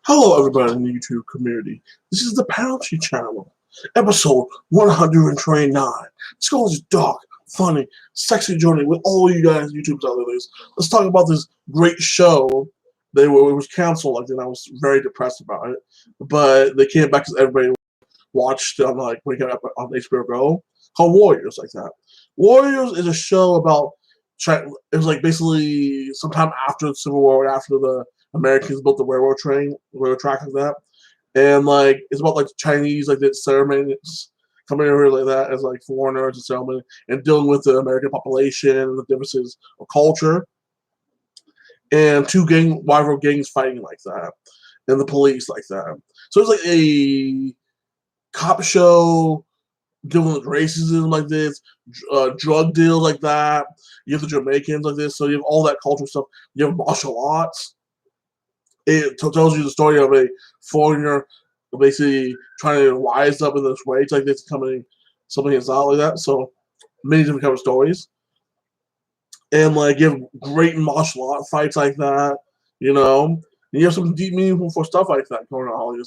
Hello, everybody in the YouTube community. This is the Penalty Channel, episode 129. Let's go on this dark, funny, sexy journey with all you guys YouTube televisions. Let's talk about this great show. It was canceled, and I was very depressed about it. But they came back because everybody watched when it came up on HBO Go, called Warriors, like that. Warriors is a show about it was basically sometime after the Civil War, after the Americans built the railroad track like that, and it's about the Chinese the ceremonies coming over like that as foreigners and settlement and dealing with the American population and the differences of culture, and two rival gangs fighting like that, and the police like that. So it's a cop show dealing with racism like this, drug deals like that. You have the Jamaicans like this, so you have all that cultural stuff. You have martial arts. It tells you the story of a foreigner basically trying to wise up in this way. It's like this coming something that's out like that. So many different kind of stories. And you have great martial art fights like that, And you have some deep meaningful stuff like that going on. And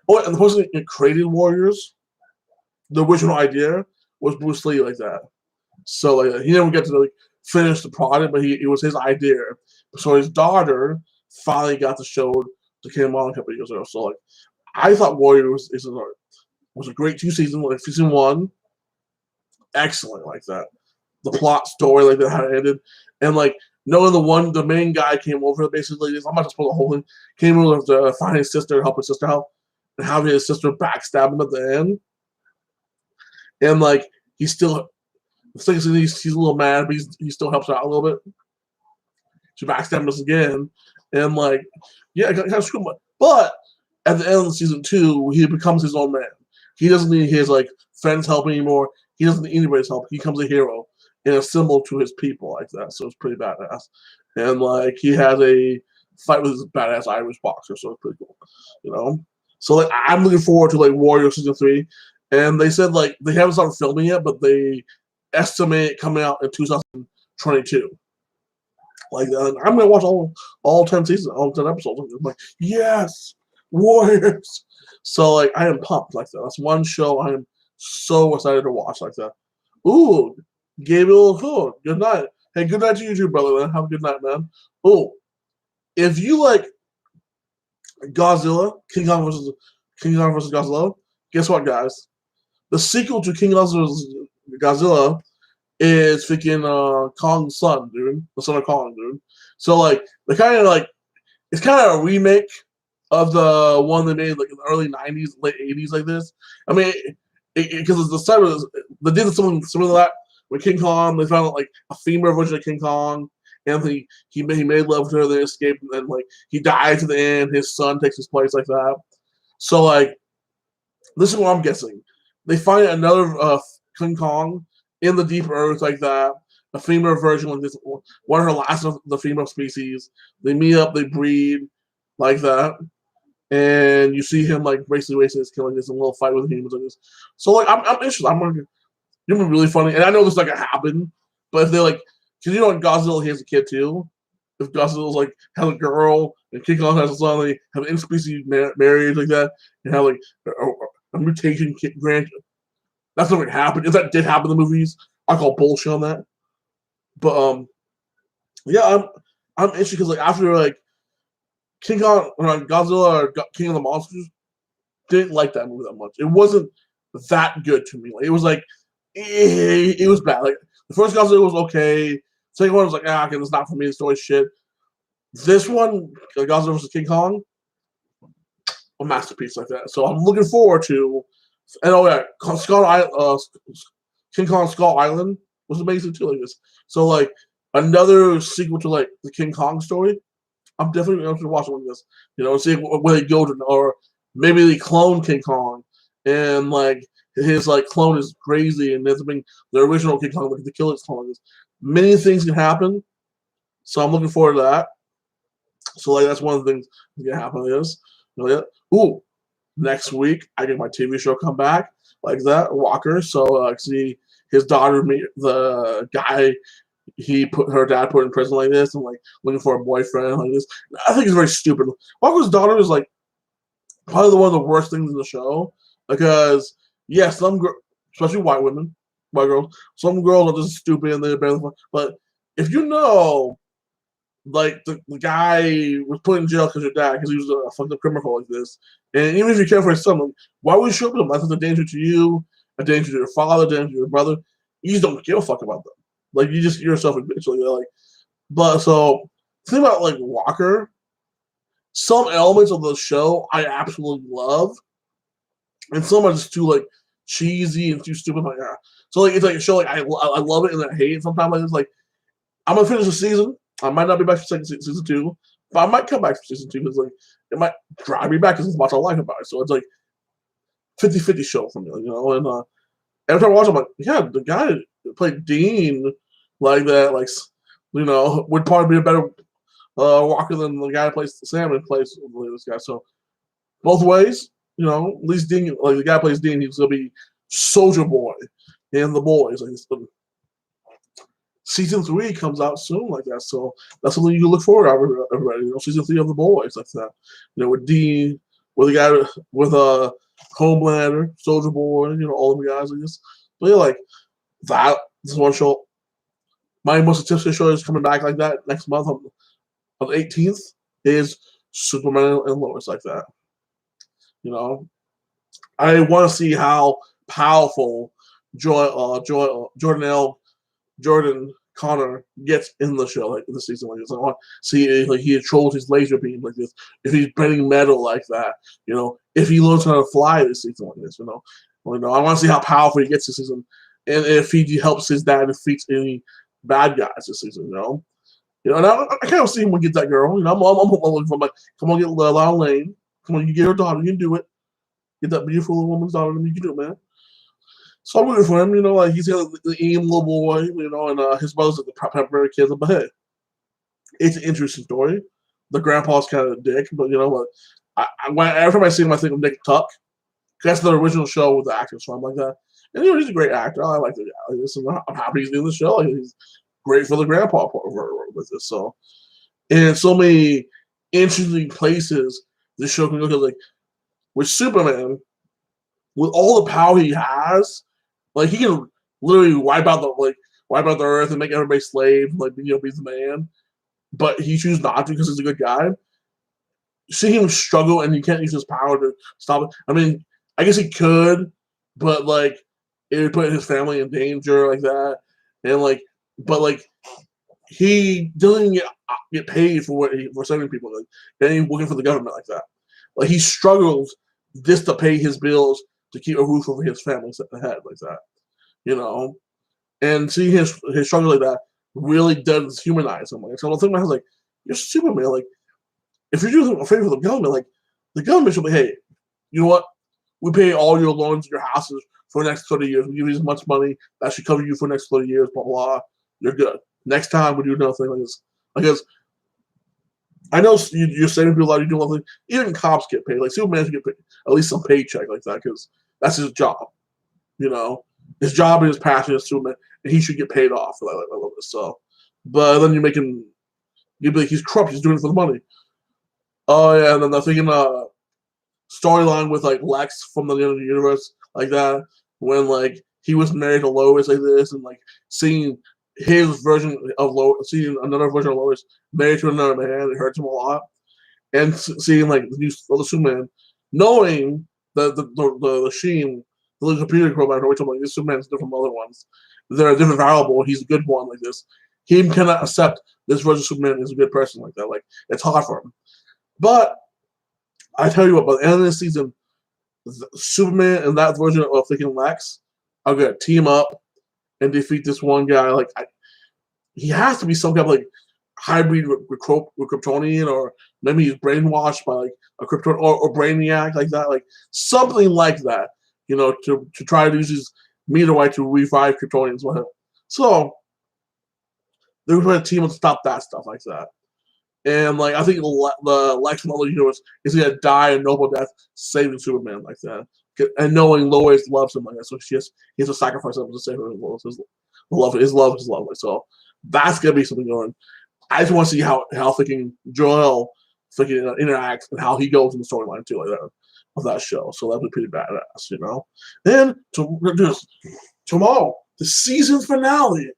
the person that created Warriors, the original idea was Bruce Lee like that. So he never got to finish the product, but it was his idea. So his daughter finally got the show to came on a couple of years ago. So I thought Warriors was a great 2 seasons. Season 1, excellent like that. The plot story that how it ended, and knowing the main guy came over basically. I'm not just spoil the whole thing. Came over to find his sister, help his sister out, and having his sister backstab him at the end. And he's still. He's a little mad, but he still helps her out a little bit. She backstabs us again, and kind of screw him. But at the end of season 2, he becomes his own man. He doesn't need his friends help anymore. He doesn't need anybody's help. He becomes a hero and a symbol to his people like that. So it's pretty badass. And he has a fight with his badass Irish boxer, so it's pretty cool, So I'm looking forward to Warrior season 3, and they said they haven't started filming yet, but they estimate it coming out in 2022. I'm gonna watch all 10 seasons, all 10 episodes. I'm yes, Warriors. So I am pumped like that. That's one show I am so excited to watch like that. Ooh, Gabriel Hood. Good night. Hey, good night to you too, brother. Man. Have a good night, man. Ooh, if you like Godzilla, King Kong versus Godzilla, guess what, guys? The sequel to King Kong versus Godzilla is freaking Kong's son, dude. The son of Kong, dude. So they kind of it's kind of a remake of the one they made in the early '90s, late '80s, like this. I mean, because it's the same. They did something similar to that with King Kong. They found a female version of King Kong, and he made love with her. They escaped, and then he dies at the end. His son takes his place like that. So this is what I'm guessing. They find another King Kong in the deep earth like that, a female version like this, one of her last of the female species. They meet up, they breed like that, and you see him basically racing his killing this a little fight with humans like this. So I'm interested. It's gonna be really funny, and I know this not gonna happen, but if they because Godzilla he has a kid too. If Godzilla's has a girl and King Kong has a son, they have an interspecies marriage like that, and have a mutation grant. That's not going to happen. If that did happen in the movies, I call bullshit on that. But yeah, I'm interested because after King Kong, Godzilla or King of the Monsters, didn't like that movie that much. It wasn't that good to me. It was it was bad. The first Godzilla was okay. Second one was okay, it's not for me. The story shit. This one, Godzilla vs King Kong, a masterpiece like that. So I'm looking forward to. And King Kong Skull Island was amazing too, like this. So another sequel to the King Kong story. I'm definitely going to watch one of this. See where they go to, or maybe they clone King Kong, and his clone is crazy, and there's been the original King Kong, the kill his clone. Many things can happen, so I'm looking forward to that. So that's one of the things that can happen. Is ooh. Next week, I get my TV show come back like that, Walker. So see his daughter, the guy, her dad put in prison like this and like looking for a boyfriend like this. I think it's very stupid. Walker's daughter is like probably one of the worst things in the show because yes, especially white women, white girls, some girls are just stupid and they're barely fun. But if you know, like the guy was put in jail because your dad because he was a fucked up criminal like this, and even if you care for his son, like, why would you show up with him? That's a danger to you, a danger to your father, a danger to your brother. You just don't give a fuck about them. Like you just yourself a bitch. Like, but so think about like Walker. Some elements of the show I absolutely love, and some are just too like cheesy and too stupid. Like, so like it's like a show like I love it and I hate it sometimes. Like it's like I'm gonna finish the season. I might not be back for season 2, but I might come back for season 2 because like it might drive me back because it's much I like about it. So it's like 50-50 show for me, and every time I watch it, I'm like, yeah, the guy who played Dean like that, like would probably be a better Walker than the guy who plays Sam and plays this guy. So both ways, at least Dean, like the guy who plays Dean, he's gonna be Soldier Boy in The Boys. Like, season 3 comes out soon, like that. So that's something you can look forward to, everybody. Season 3 of The Boys, like that. With Dean, with the guy with Homelander, Soldier Boy, all of the guys like this. But yeah, like that. This one show. My most anticipated show is coming back like that next month on the 18th is Superman and Lois like that. I want to see how powerful Jordan Connor gets in the show, like in the season like this. I want to see if he controls his laser beam like this, if he's bending metal like that, if he learns how to fly this season like this, I want to see how powerful he gets this season, and if he helps his dad defeat any bad guys this season, and I kind of see him get that girl. I'm looking for like, come on, get Lala Lane. Come on, you get her daughter, you can do it. Get that beautiful woman's daughter, you can do it, man. So I'm rooting for him, like he's got the little boy, and his mother's the pepper kids. But hey, it's an interesting story. The grandpa's kind of a dick, but every time I see him, I think of Nick Tuck. That's the original show with the actor, so I'm like that. And he's a great actor. I like the guy. I'm happy he's doing the show. He's great for the grandpa part with this. So, and so many interesting places this show can go to. Like with Superman, with all the power he has, like he can literally wipe out the earth and make everybody slave, like be the man. But he chooses not to because he's a good guy. See him struggle, and he can't use his power to stop it. I mean, I guess he could, but like it would put his family in danger like that, and but he doesn't get paid for saving people. Like, and he's working for the government like that. Like he struggles just to pay his bills to keep a roof over his family's head like that, And seeing his struggle like that really does humanize him. Like, so the thing about him is like, you're Superman. Like, if you're doing a favor for the government, like the government should be, hey, you know what? We pay all your loans and your houses for the next 30 years. We give you as much money that should cover you for the next 30 years. Blah blah. You're good. Next time we do another thing like this, because I know you're saving people a lot. You do nothing. Even cops get paid. Like Superman should get paid, at least some paycheck like that because that's his job. His job and his passion is Superman, and he should get paid off for that. I love this. So, but then you'd be like, he's corrupt. He's doing it for the money. Oh yeah, and then the thinking storyline with like Lex from the end of the universe like that when like he was married to Lois like this and like seeing his version of Lois, seeing another version of Lois married to another man, it hurts him a lot. And seeing like the new Superman, knowing that the Sheen, the little computer program, which I'm like, this Superman's different from other ones. They're a different variable. He's a good one like this. He cannot accept this version of Superman is a good person like that. Like it's hard for him. But I tell you what, by the end of this season, Superman and that version of thinking Lex are gonna team up and defeat this one guy. Like he has to be some kind of like hybrid with Kryptonian, or maybe he's brainwashed by like a Kryptonian or Brainiac like that, like something like that. To try to use his meteorite to revive Kryptonians. So they're going to team up to stop that stuff like that. And like I think the Lex from the other universe is gonna die a noble death saving Superman like that, and knowing Lois loves him like that, so he has to sacrifice something to save her. His love. Like so. That's gonna be something going. I just want to see how freaking Joel freaking interacts and how he goes in the storyline too, like that of that show. So that'd be pretty badass, you know. Then tomorrow, the season finale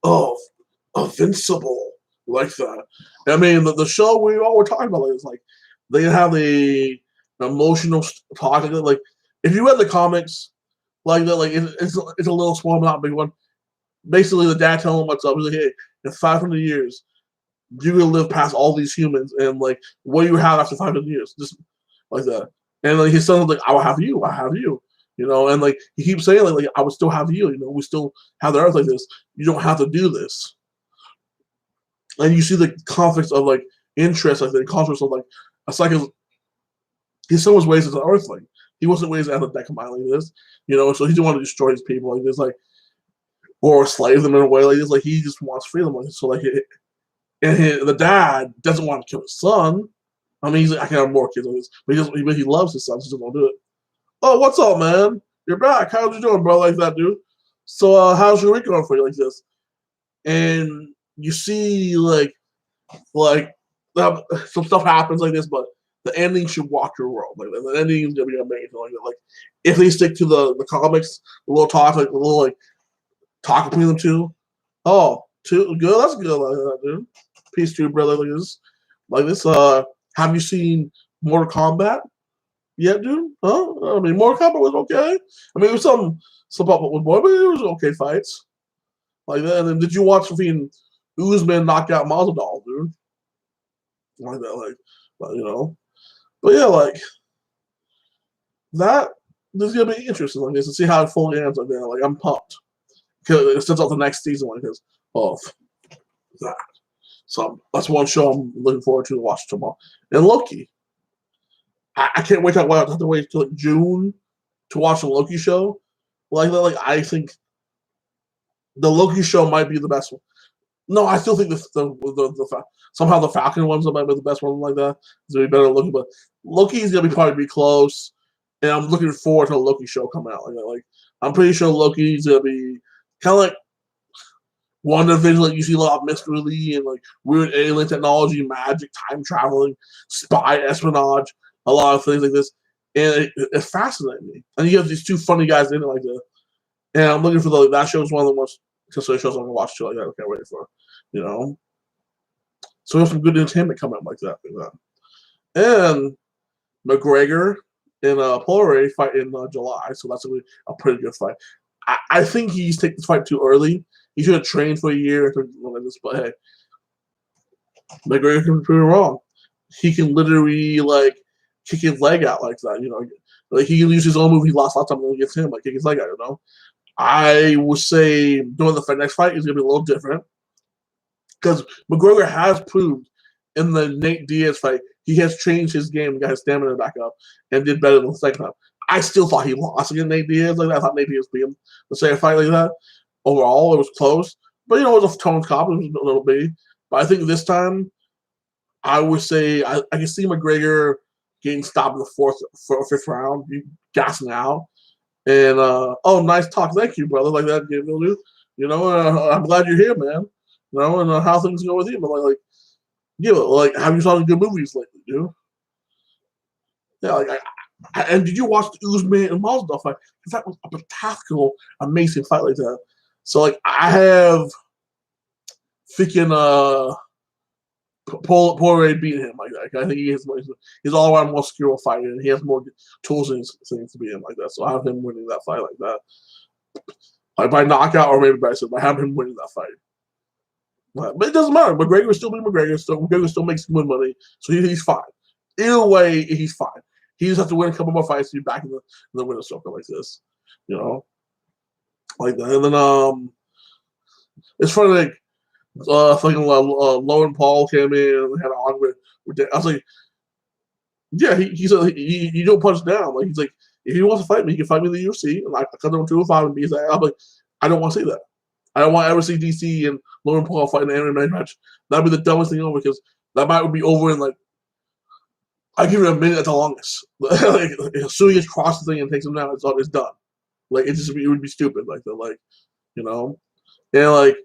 of Invincible, like that. I mean, the show we all were talking about is like they have an emotional talk. Like if you read the comics, like that, like it's a little small, but not a big one. Basically, the dad telling him what's up. He's like, "Hey, in 500 years, you're gonna live past all these humans, and like, what do you have after 500 years?" Just like that. And like his son's like, "I will have you. I have you." You know, and like he keeps saying like I would still have you. You know, we still have the Earth like this. You don't have to do this. And you see the conflicts of like interest, like the conflicts of like a cycle. His son was raised as an Earthling. He wasn't raised as a Decamite like this. You know, so he didn't want to destroy his people like this, like or slave them in a way like this. Like he just wants freedom. Like so, like the dad doesn't want to kill his son. I mean, he's like, I can have more kids like this, but he loves his son, so he doesn't want to do it. Oh, what's up, man? You're back. How's you doing, bro? Like that, dude. So, how's your week going for you, like this? And you see, like some stuff happens like this, but the ending should walk your world. Like the ending is gonna be amazing. Like if they stick to the comics, a little talk, like a little like talk between them two. Oh, too good. That's good, like that, dude. Peace to you, brother. Like this, like this. Have you seen Mortal Kombat yet, dude? Huh? I mean, Mortal Kombat was okay. I mean, it was some pop with boy, but it was okay fights like that. And then did you watch fucking Usman knock out Masvidal, dude? Like that, like you know. But yeah, like that. This is gonna be interesting, like this, to see how it fully ends. Like that, like I'm pumped because it sets up the next season, like because of that. So that's one show I'm looking forward to watch tomorrow. And Loki, I can't wait. I have to wait till like June to watch the Loki show. Like that, like I think the Loki show might be the best one. No, I still think somehow the Falcon ones might be the best one like that. It's gonna be better than Loki, but Loki's gonna probably be close. And I'm looking forward to the Loki show coming out. Like I'm pretty sure Loki's gonna be kind of like WandaVision. Like you see a lot of mystery and like weird alien technology, magic, time traveling, spy espionage, a lot of things like this, and it fascinates me. And you have these two funny guys in it like that. And I'm looking for that show is one of the most considered shows I'm gonna watch too. Like I can't wait for, you know. So we have some good entertainment coming up like that. And McGregor and Poirier fight in July, so that's gonna be a pretty good fight. I think he's taking this fight too early. He should have trained for a year like this, but hey, McGregor can be proven wrong. He can literally like kick his leg out like that, you know. Like he can use his own move he lost last time against him, like kick his leg out, you know. I would say doing the next fight is gonna be a little different because McGregor has proved in the Nate Diaz fight he has changed his game, got his stamina back up, and did better than the second time. I still thought he lost against Nate Diaz like that. I thought Nate Diaz beat him the second fight like that. Overall, it was close, but you know it was a tone cop. It was a little bit, but I think this time I would say I can see McGregor getting stopped in the fourth or fifth round, gassing out. And oh, nice talk, thank you, brother. Like that, dude. You know, I'm glad you're here, man. You know, and how things go with you. But like, yeah, like, have you saw any good movies lately, dude? Yeah, like, and did you watch the Usman and Masvidal fight? Because that was a spectacular, amazing fight like that. So like, I have freaking Poirier beat him like that. I think he's all around more skillful fighter, and he has more tools and things to beat him like that. So I have him winning that fight like that, like by knockout or maybe by submission. I have him winning that fight. But it doesn't matter. McGregor still be McGregor. McGregor still makes good money, so he's fine. Either way, he's fine. He just has to win a couple more fights to be back in the winner's circle like this, you know, like that. And then it's funny like. Fucking Logan Paul came in and had an argument with I was like, yeah, he said you don't punch down. Like he's like, if he wants to fight me, he can fight me in the UFC. And I cut him 205 and be his ass. I'm like, I don't want to see that. I don't want to ever see DC and Logan Paul fight in an MMA match. That'd be the dumbest thing ever because that might be over in like I give it a minute at the longest. Like as soon as he crosses the thing and takes him down, it's done. Like it would be stupid. Like you know, and like.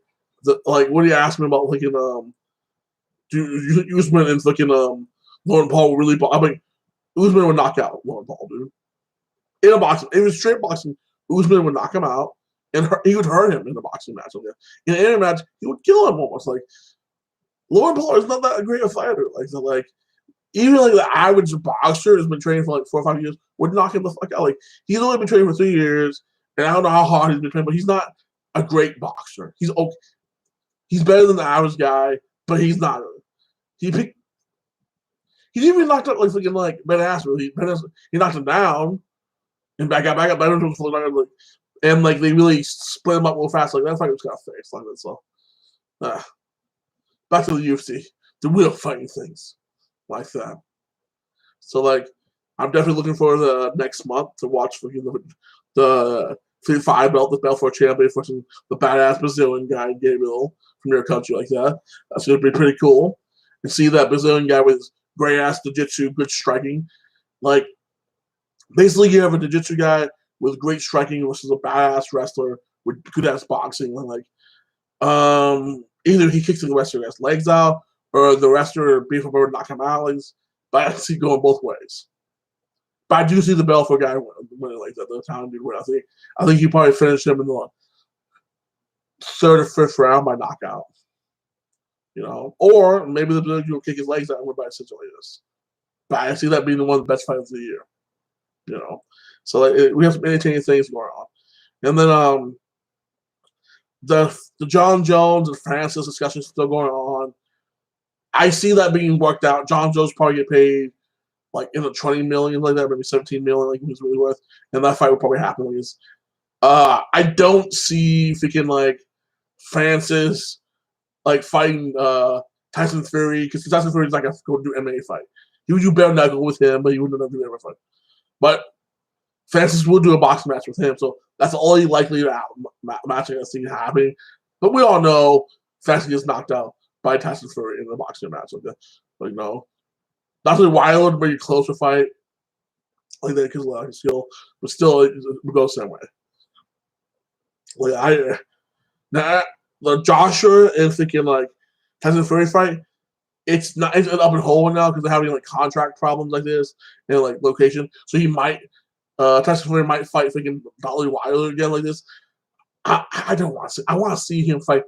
like when he asked me about fucking do Usman and fucking Logan Paul really? I mean, Usman would knock out Logan Paul, dude. In a boxing, it was straight boxing. Usman would knock him out, and he would hurt him in a boxing match. Okay? In an internet match, he would kill him almost. Like Logan Paul is not that great a fighter. Like even like the average boxer has been training for like 4 or 5 years would knock him the fuck out. Like he's only been training for 3 years, and I don't know how hard he's been training, but he's not a great boxer. He's okay. He's better than the average guy, but he's not. He's even knocked out like fucking like Ben Askren. He knocked him down and back up. And like they really split him up real fast. Like that fight was kind of fixed like that. So back to the UFC, the real fighting things like that. So like I'm definitely looking forward to next month to watch the 5 belt, the Bellator champion versus the badass Brazilian guy Gabriel from your country like that. That's gonna be pretty cool. And see that Brazilian guy with great ass jiu-jitsu, good striking. Like basically you have a jiu-jitsu guy with great striking versus a badass wrestler with good ass boxing. And like either he kicks the wrestler's legs out or the wrestler beef him over knock him out. Like, but I see going both ways. But I do see the Bellator guy winning like that. The Italian dude win. I think he probably finished him in the 3rd or 5th round by knockout. You know, or maybe the Brazilian will kick his legs out and win by a situation like this. But I see that being one of the best fights of the year. You know, so like, we have some entertaining things going on, and then the John Jones and Francis discussion is still going on. I see that being worked out. John Jones probably get paid like in the 20 million like that, maybe 17 million like he's really worth, and that fight will probably happen. Like this. I don't see freaking like Francis like fighting Tyson Fury because Tyson Fury is not gonna go do MMA fight. He would do bare knuckle with him, but he wouldn't do MMA fight. But Francis will do a boxing match with him, so that's the only likely match I can see happening. But we all know Francis gets knocked out by Tyson Fury in a boxing match like that. Like no, not really Wilder would be a closer fight like that because of his skill, but still it would go the same way. Like the Joshua and thinking like Tyson Fury fight, it's not it's an up and hold now because they're having like contract problems like this and like location. So he might Tyson Fury might fight freaking Dolly Wilder again like this. I don't want to see. I want to see him fight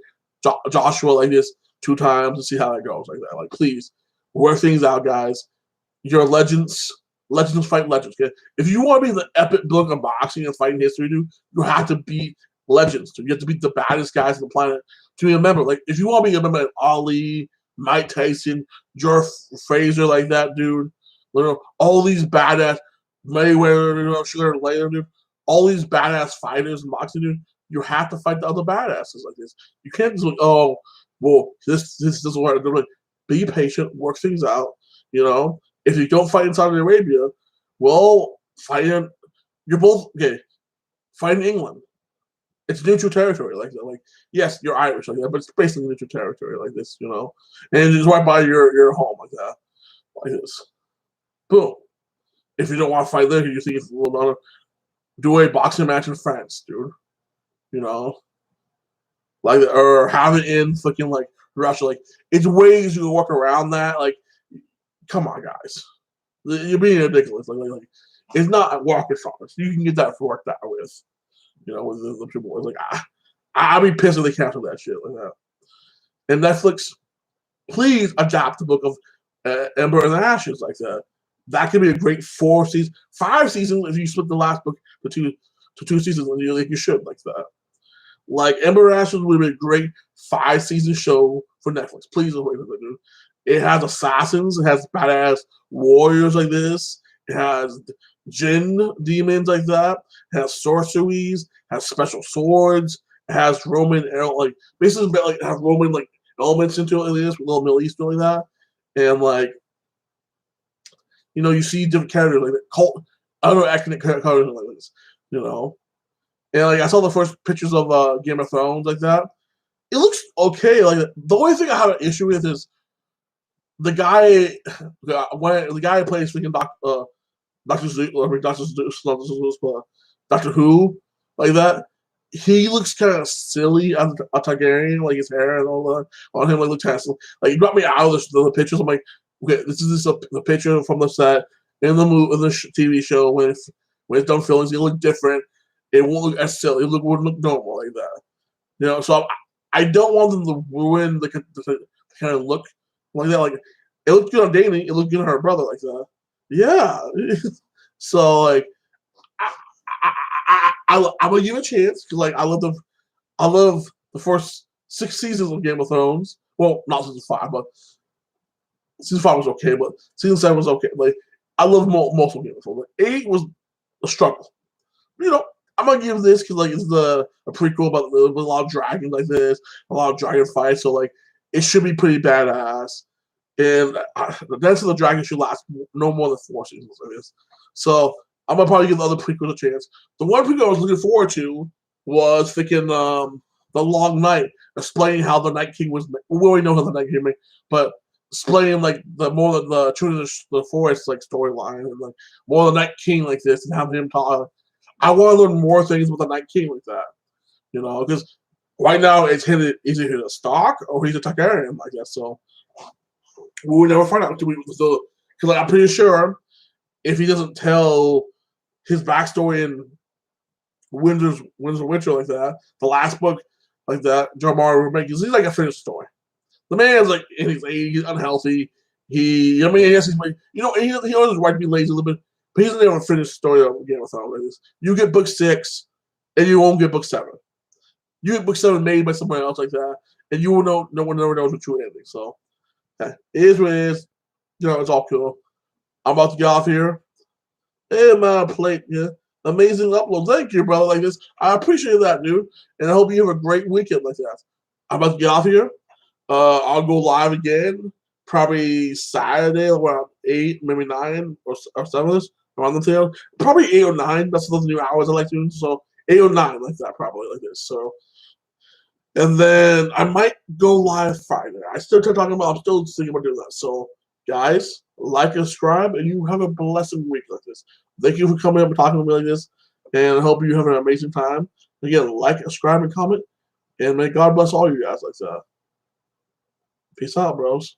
Joshua like this 2 times and see how that goes like that. Like please work things out, guys. You're legends. Legends fight legends. Okay? If you want to be the epic book of boxing and fighting history, dude, you have to beat legends. You have to beat the baddest guys on the planet to be a member. Like if you want to be a member of Ali, Mike Tyson, Joe Frazier, like that, dude. All these badass Mayweather, Sugar Ray, dude. All these badass fighters in boxing, dude. You have to fight the other badasses like this. You can't just like, oh, well, this doesn't work. Like, be patient, work things out. You know, if you don't fight in Saudi Arabia, well, fight in. You're both okay. Fight in England. It's neutral territory like that. Like, yes, you're Irish like that, but it's basically neutral territory like this. You know, and it's right by your home like that, like this. Boom. If you don't want to fight there, you think it's a little better. Do a boxing match in France, dude. You know, like or have it in fucking like Russia. Like it's ways you can work around that. Like, come on, guys, you're being ridiculous. Like it's not rocket science. You can get that worked out with. You know, with the people. It's like I'd be pissed if they cancel that shit like that. And Netflix, please adapt the book of Ember and the Ashes like that. That could be a great 5 seasons if you split the last book to two seasons, and you should like that. Like Ember and Ashes would be a great 5-season show for Netflix. Please don't wait for that, dude. It has assassins, it has badass warriors like this, it has Jinn demons like that, it has sorceries, has special swords, it has Roman like basically like have Roman like elements into it like this, with a little Middle Eastern like that, and like. You know, you see different characters like that. Cult, other ethnic characters like this. You know, and like I saw the first pictures of Game of Thrones like that. It looks okay. Like the only thing I have an issue with is the guy who plays freaking Doctor Who like that. he looks kind of silly as a Targaryen, like his hair and all that on him, like looks kind of like he brought me out of the pictures. I'm like, okay, this is the picture from the set in the movie, in the TV show when it's done filming. It's gonna look different. It won't look as silly. Wouldn't look normal like that. You know, so I don't want them to ruin the kind of look like that. Like it looked good on Dany. It looked good on her brother like that. Yeah. So like I'm gonna give it a chance because like I love the first 6 seasons of Game of Thrones. Well, not season 5, but season 5 was okay, but season 7 was okay. Like I love most of Game of Thrones. Like, 8 was a struggle. You know, I'm gonna give this because like it's a prequel about with a lot of dragons like this, a lot of dragon fights. So like it should be pretty badass. And the Dance of the Dragon should last no more than 4 seasons like this. So I'm gonna probably give the other prequels a chance. The one prequel I was looking forward to was thinking the Long Night, explaining how the Night King was. We already know how the Night King made, but explaining like the Children of the Forest like storyline and like more of the Night King like this and having him talk. I want to learn more things with the Night King like that, you know, because right now it's either he's a Stark or he's a Targaryen, I guess. So we will never find out until because like, I'm pretty sure if he doesn't tell his backstory in Winds of Winter like that, the last book like that, George R. R. Martin, he's like a finished story. The man's like in his age, he's unhealthy. I mean, yes, he's like, you know, he always right to be lazy a little bit, but he's never finished story of Game of Thrones like this. You get book 6, and you won't get book 7. You get book 7 made by somebody else like that, and you will know. No one never knows the true ending. So, it is what it is. You know, it's all cool. I'm about to get off here. And my plate, yeah. Amazing upload. Thank you, brother. Like this. I appreciate that, dude. And I hope you have a great weekend like that. I'm about to get off here. I'll go live again probably Saturday around 8, maybe 9 or 7 around the tail. Probably 8 or 9. That's those new hours I like doing. So 8 or 9 like that, probably like this. So and then I might go live Friday. I'm still thinking about doing that. So guys, like and subscribe, and you have a blessed week like this. Thank you for coming up and talking to me like this, and I hope you have an amazing time. Again, like, subscribe, and comment, and may God bless all you guys like that. Peace out, bros.